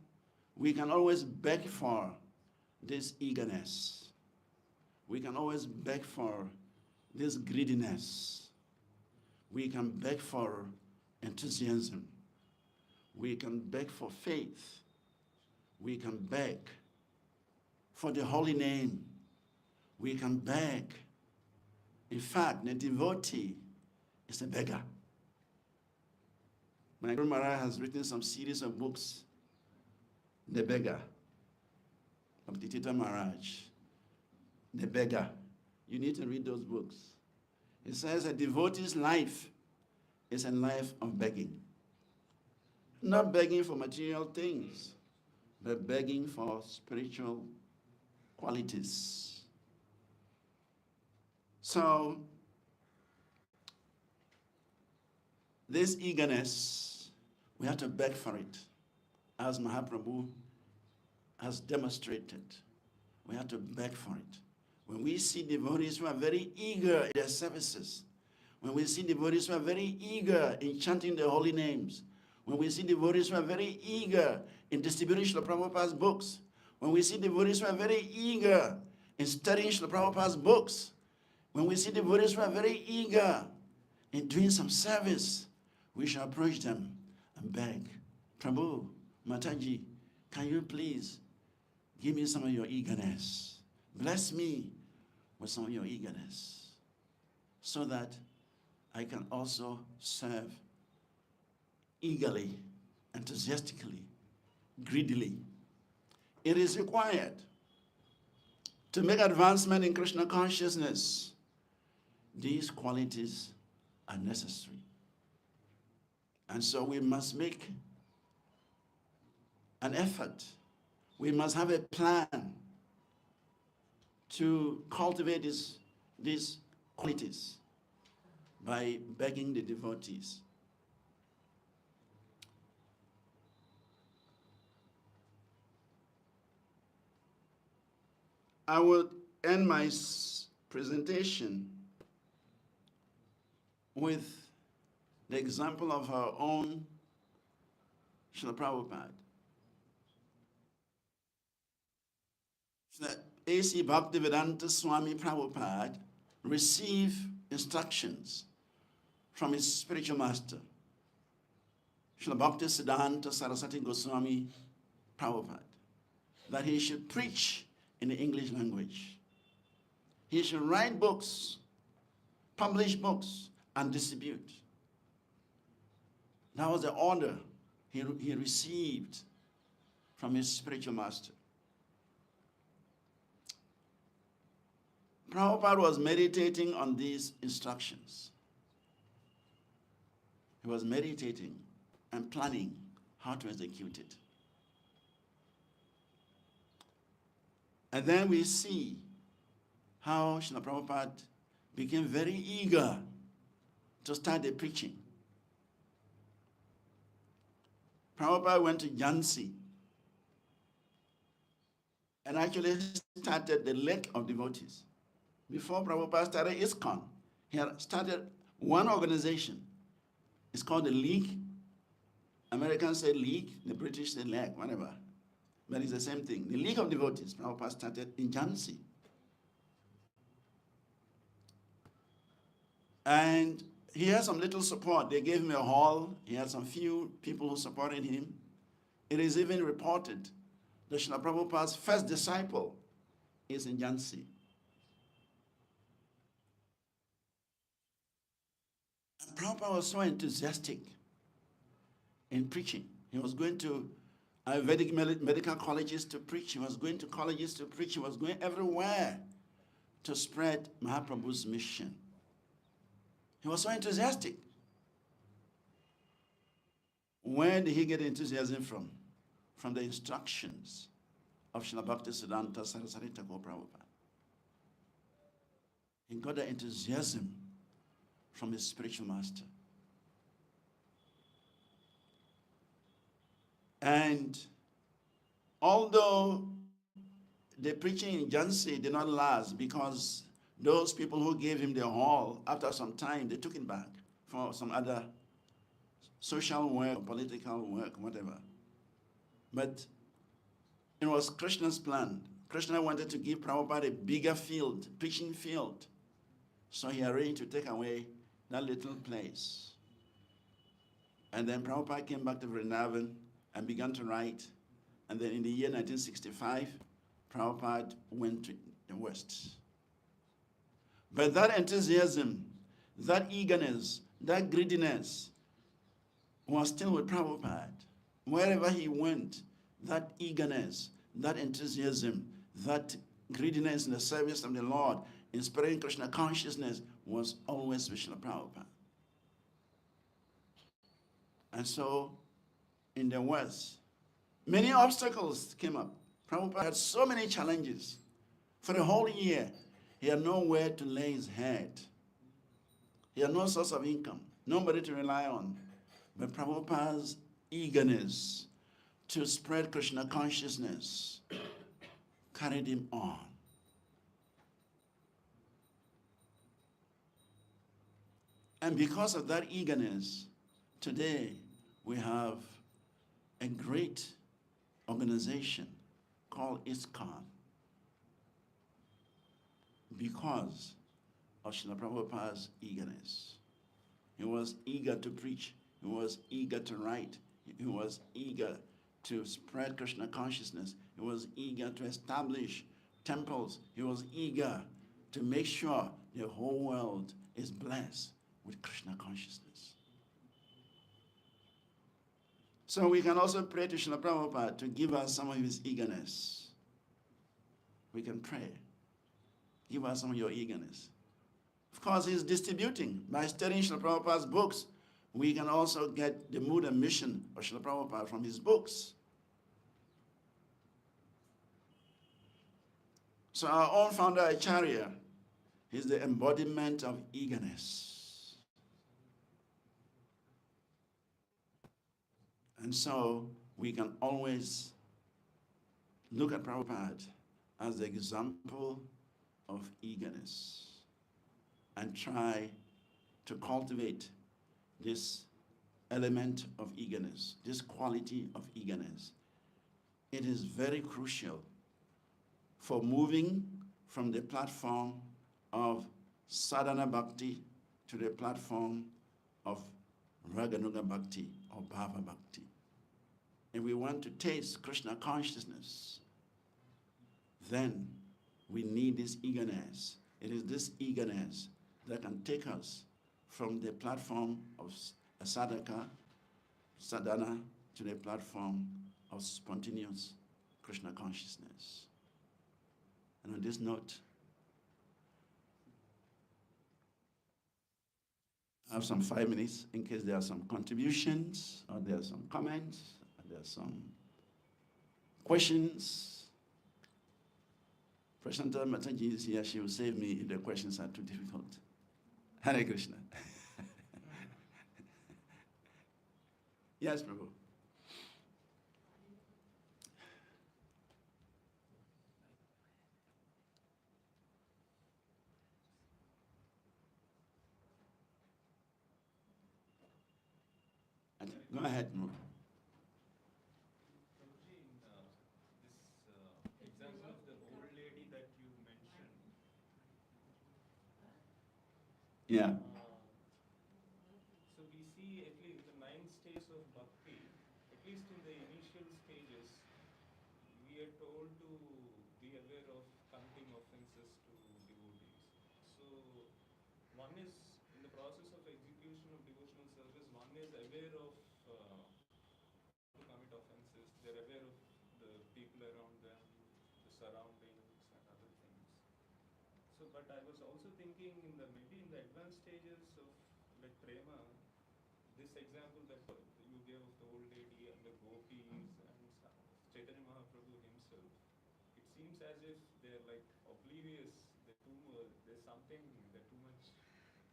we can always beg for this eagerness. We can always beg for this greediness. We can beg for enthusiasm. We can beg for faith. We can beg for the holy name. We can beg. In fact, the devotee is a beggar. My Guru Maharaj has written some series of books, The Beggar, of the Tita Maharaj. The Beggar. You need to read those books. It says a devotee's life is a life of begging. Not begging for material things, but begging for spiritual qualities. So, this eagerness, we have to beg for it, as Mahaprabhu has demonstrated. We have to beg for it. When we see devotees who are very eager in their services, when we see devotees who are very eager in chanting the holy names, when we see devotees who are very eager in distributing Srila Prabhupada's books, when we see devotees who are very eager in studying Srila Prabhupada's books, when we see devotees who are very eager in doing some service, we shall approach them and beg, Prabhu, Mataji, can you please give me some of your eagerness? Bless me with some of your eagerness so that I can also serve eagerly, enthusiastically, greedily. It is required to make advancement in Krishna consciousness. These qualities are necessary. And so we must make an effort. We must have a plan to cultivate these qualities by begging the devotees. I will end my presentation with the example of our own Srila Prabhupada. A.C. Bhaktivedanta Swami Prabhupada received instructions from his spiritual master, Srila Bhaktisiddhanta Saraswati Goswami Prabhupada, that he should preach in the English language. He should write books, publish books, and distribute. That was the order he received from his spiritual master. Prabhupada was meditating on these instructions. He was meditating and planning how to execute it. And then we see how Srila Prabhupada became very eager to start the preaching. Prabhupada went to Jhansi and actually started the lake of devotees. Before Prabhupada started ISKCON, he had started one organization. It's called the League. Americans say League, the British say Leg, whatever. But it's the same thing. The League of Devotees, Prabhupada started in Jhansi. And he had some little support. They gave him a hall. He had some few people who supported him. It is even reported that Srila Prabhupada's first disciple is in Jhansi. And Prabhupada was so enthusiastic in preaching. He was going to Vedic medical colleges to preach. He was going to colleges to preach. He was going everywhere to spread Mahaprabhu's mission. He was so enthusiastic. Where did he get enthusiasm from? From the instructions of Srila Bhaktisiddhanta Saraswati Thakur Prabhupada. He got the enthusiasm from his spiritual master. And although the preaching in Jhansi did not last, because those people who gave him the hall, after some time, they took him back for some other social work, political work, whatever. But it was Krishna's plan. Krishna wanted to give Prabhupada a bigger field, preaching field. So he arranged to take away that little place. And then Prabhupada came back to Vrindavan and began to write. And then in the year 1965, Prabhupada went to the West. But that enthusiasm, that eagerness, that greediness was still with Prabhupada. Wherever he went, that eagerness, that enthusiasm, that greediness in the service of the Lord, in spreading Krishna consciousness, was always with Srila Prabhupada. And so, in the West, many obstacles came up. Prabhupada had so many challenges. For the whole year, he had nowhere to lay his head. He had no source of income, nobody to rely on. But Prabhupada's eagerness to spread Krishna consciousness carried him on. And because of that eagerness, today we have a great organization called ISKCON, because of Srila Prabhupada's eagerness. He was eager to preach. He was eager to write. He was eager to spread Krishna consciousness. He was eager to establish temples. He was eager to make sure the whole world is blessed with Krishna consciousness. So we can also pray to Srila Prabhupada to give us some of his eagerness. We can pray. Give us some of your eagerness. Of course, he's distributing. By studying Srila Prabhupada's books, we can also get the mood and mission of Srila Prabhupada from his books. So our own Founder-Acharya is the embodiment of eagerness. And so we can always look at Prabhupada as the example of eagerness and try to cultivate this element of eagerness, this quality of eagerness. It is very crucial for moving from the platform of sadhana bhakti to the platform of raganuga bhakti or bhava bhakti. If we want to taste Krishna consciousness, then we need this eagerness. It is this eagerness that can take us from the platform of a sadhana to the platform of spontaneous Krishna consciousness. And on this note, I have some 5 minutes in case there are some contributions, or there are some comments, or there are some questions. Prashanta Mataji is here. She will save me if the questions are too difficult. Hare Krishna. Yes, Prabhu. Go ahead, Prabhu. Example of the old lady that you mentioned. Yeah. So we see at least the 9 stages of bhakti, at least in the initial stages, we are told to be aware of committing offenses to devotees. So one is in the process of execution of devotional service, one is aware of not to commit offenses. They're aware of the people around them, the surroundings and other things. So, but I was also thinking in the maybe in the advanced stages of like prema, this example that you gave of the old lady and the gopis and Chaitanya Mahaprabhu himself, it seems as if they're like oblivious. They're too there's something they're too much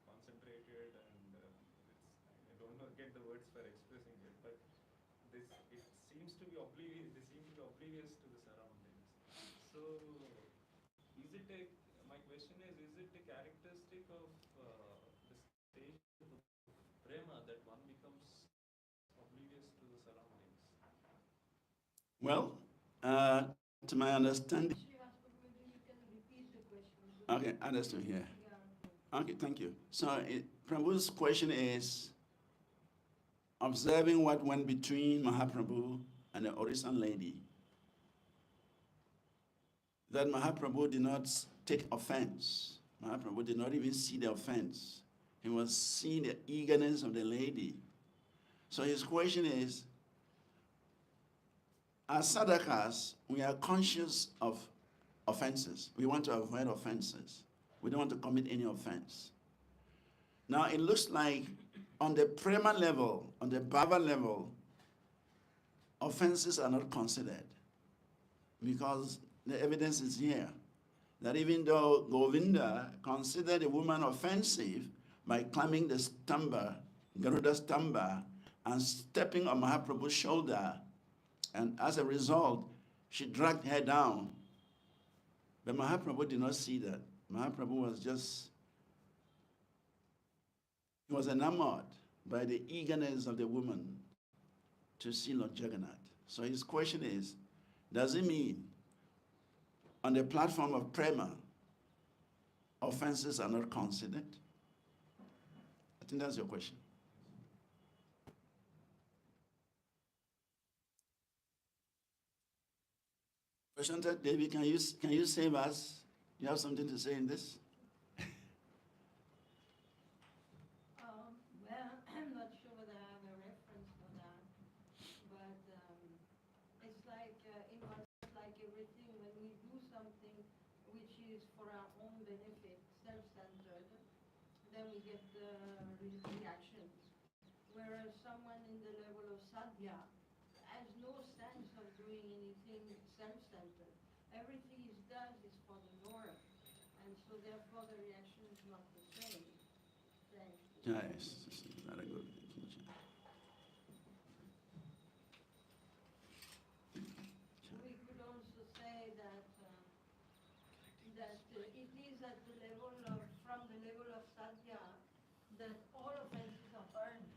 concentrated, and I don't know get the words for expressing it, but this it seems to be oblivious. They seem to be oblivious to the surroundings. So, is it a? My question is it a characteristic of the stage of prema that one becomes oblivious to the surroundings? Well, to my understanding. You can repeat the question. Okay, understood here. Okay, thank you. So, Prabhu's question is observing what went between Mahaprabhu and the Orison lady. That Mahaprabhu did not take offense. Mahaprabhu did not even see the offense. He was seeing the eagerness of the lady. So his question is, as sadhakas, we are conscious of offenses. We want to avoid offenses. We don't want to commit any offense. Now it looks like on the prema level, on the bhava level, offenses are not considered because the evidence is here that even though Govinda considered a woman offensive by climbing the stamba, Garuda stamba, and stepping on Mahaprabhu's shoulder, and as a result, she dragged her down. But Mahaprabhu did not see that. Mahaprabhu was just, he was enamored by the eagerness of the woman to see Lord Jagannath. So his question is, does it mean on the platform of prema, offenses are not considered? I think that's your question. Prashanta Devi, can you save us? Do you have something to say in this? Well, I'm not sure whether I have a reference for that, but it's like in one sense, like everything, when we do something which is for our own benefit, self-centered, then we get reactions. Whereas someone in the level of sadhya has no sense of doing anything self-centered. Everything he does is for the Lord, and so therefore the reaction is not the same. Thank you. Yes, very good. We could also say that it is at the level of, from the level of sadhya, that all offenses are burned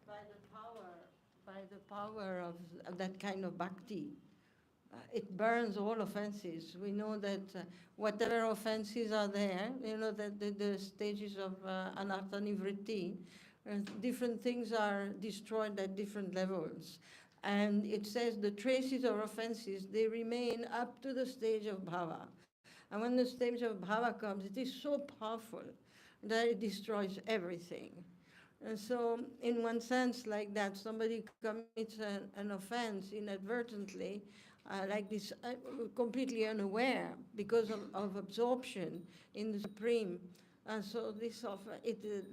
by the power of that kind of bhakti. It burns all offenses. We know that whatever offenses are there, that the stages of anartha nivritti, different things are destroyed at different levels. And it says the traces of offenses, they remain up to the stage of bhava. And when the stage of bhava comes, it is so powerful that it destroys everything. And so, in one sense, like that, somebody commits an offense inadvertently, like this, completely unaware because of absorption in the Supreme. And so this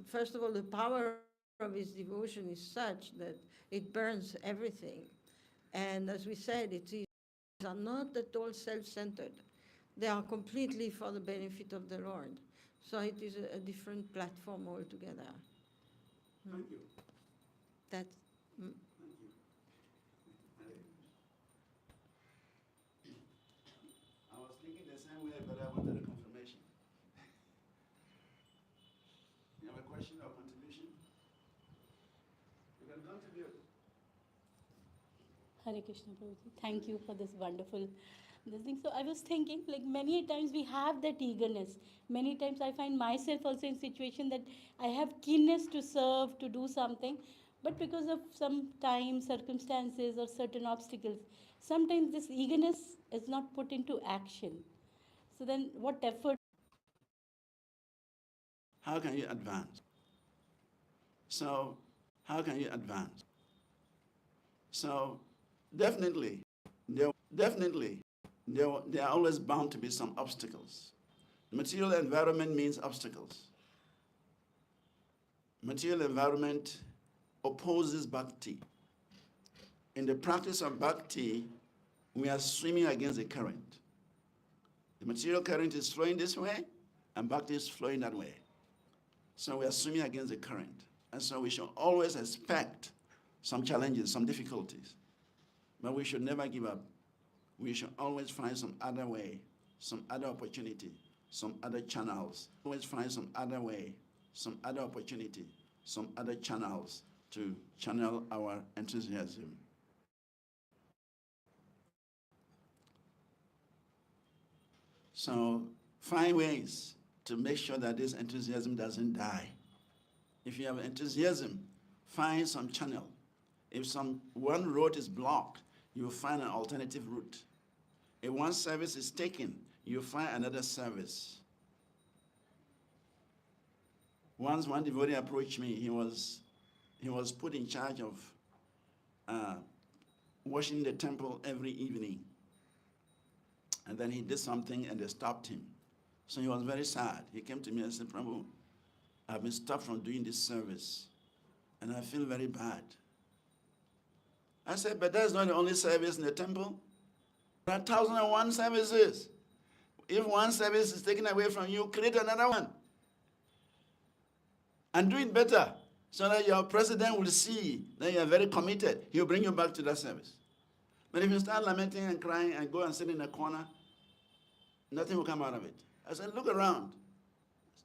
first of all, the power of his devotion is such that it burns everything. And as we said, these are not at all self-centered. They are completely for the benefit of the Lord. So it is a different platform altogether. Thank you. That's... Thank you. I was thinking the same way, but I wanted a confirmation. You have a question or contribution? You can contribute. Hare Krishna Prabhuji. Thank you for this wonderful thing. So I was thinking, like many times we have that eagerness. Many times I find myself also in situation that I have keenness to serve, to do something, but because of some time, circumstances, or certain obstacles, sometimes this eagerness is not put into action. So then what effort? How can you advance? So, how can you advance? So, definitely, there are always bound to be some obstacles. The material environment means obstacles. Material environment opposes bhakti. In the practice of bhakti, we are swimming against the current. The material current is flowing this way, and bhakti is flowing that way. So we are swimming against the current. And so we should always expect some challenges, some difficulties. But we should never give up. We should always find some other way, some other opportunity, some other channels. Always find some other way, some other opportunity, some other channels to channel our enthusiasm. So find ways to make sure that this enthusiasm doesn't die. If you have enthusiasm, find some channel. If one road is blocked, you find an alternative route. If one service is taken, you find another service. Once one devotee approached me, he was put in charge of washing the temple every evening. And then he did something and they stopped him. So he was very sad. He came to me and said, Prabhu, I've been stopped from doing this service and I feel very bad. I said, but that's not the only service in the temple. There are 1,001 services. If one service is taken away from you, create another one. And do it better so that your president will see that you are very committed. He'll bring you back to that service. But if you start lamenting and crying and go and sit in a corner, nothing will come out of it. I said, look around.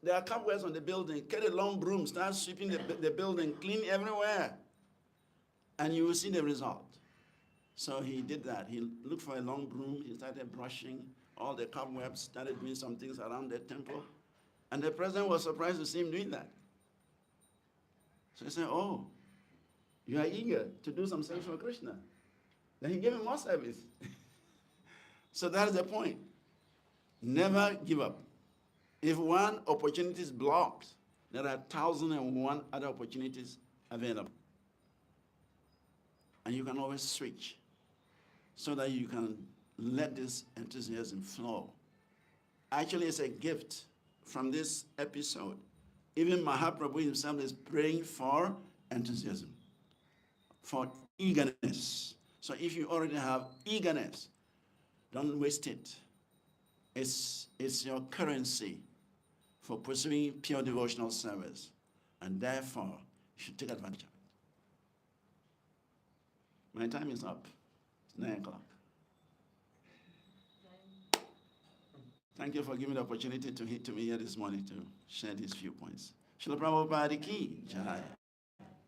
There are cobwebs on the building. Get a long broom, start sweeping the building, clean everywhere. And you will see the result. So he did that. He looked for a long broom. He started brushing all the cobwebs, started doing some things around the temple. And the president was surprised to see him doing that. So he said, oh, you are eager to do some service for Krishna. Then he gave him more service. So that's the point. Never give up. If one opportunity is blocked, there are 1,001 other opportunities available. And you can always switch so that you can let this enthusiasm flow. Actually, it's a gift from this episode. Even Mahaprabhu himself is praying for enthusiasm, for eagerness. So if you already have eagerness, don't waste it. It's your currency for pursuing pure devotional service. And therefore, you should take advantage of it. My time is up. It's 9 o'clock. Thank you for giving the opportunity to me here this morning to share these few points. Srila Prabhupada ki jai.